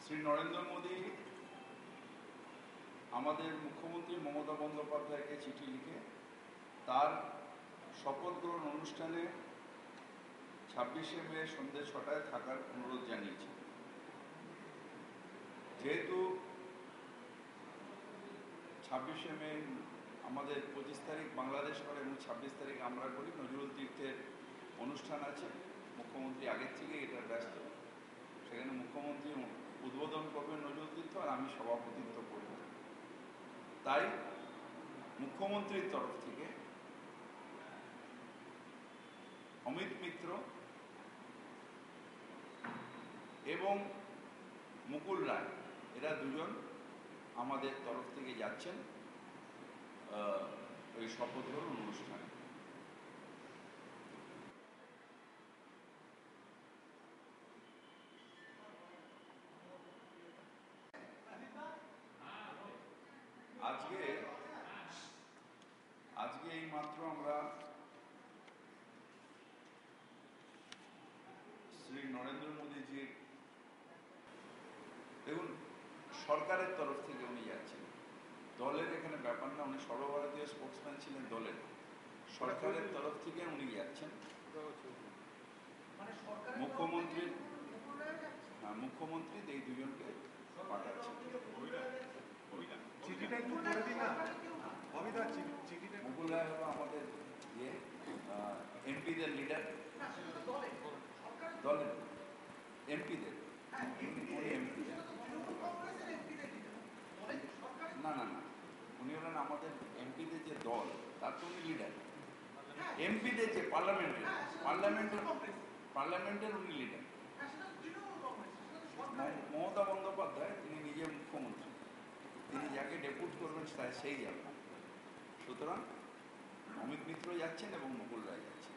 শ্রী নরেন্দ্র মোদী আমাদের মুখ্যমন্ত্রী মমতা বন্দ্যোপাধ্যায়কে চিঠি লিখে তার শপথ গ্রহণ অনুষ্ঠানে 26শে মে সন্ধ্যে 6টায় থাকার অনুরোধ জানিয়েছে। যেহেতু 26শে মে আমাদের 25 তারিখ বাংলাদেশ করে এবং 26 তারিখ আমরা করি, নজরুল তীর্থের অনুষ্ঠান আছে, মুখ্যমন্ত্রী আগের থেকে এটার ব্যস্ত। সেখানে মুখ্যমন্ত্রী উদ্বোধন করবেন নজরুল তীর্থ আর আমি সভাপতিত্ব করব। তাই মুখ্যমন্ত্রীর তরফ থেকে অমিত মিত্র এবং মুকুল রায় এরা দুজন আমাদের তরফ থেকে যাচ্ছেন ওই শপথ গ্রহণ অনুষ্ঠানে। আজকে এই মাত্র আমরা শ্রী নরেন্দ্র মোদীজির, দেখুন, সরকারের তরফ থেকে উনি যাচ্ছেন, দলের এখানে ব্যাপার না। উনি সর্বভারতীয় স্পোর্টসম্যান ছিলেন দলের, সরকারের তরফ থেকে উনি যাচ্ছেন। মুখ্যমন্ত্রী এই দুজনকে পাঠাচ্ছেন। মুকুল রায় হলো আমাদের এমপিদের লিডার, দলের এমপিদের। না, উনি হলেন আমাদের এমপিদের যে দল, তার তো উনি লিডার। এমপিদের যে পার্লামেন্টের উনি লিডার। মমতা বন্দ্যোপাধ্যায় তিনি নিজে মুখ্যমন্ত্রী, তিনি যাকে ডেপুট করবেন সেই যাবেন। সুতরাং অমিত মিত্র যাচ্ছেন এবং মুকুল রায় যাচ্ছেন।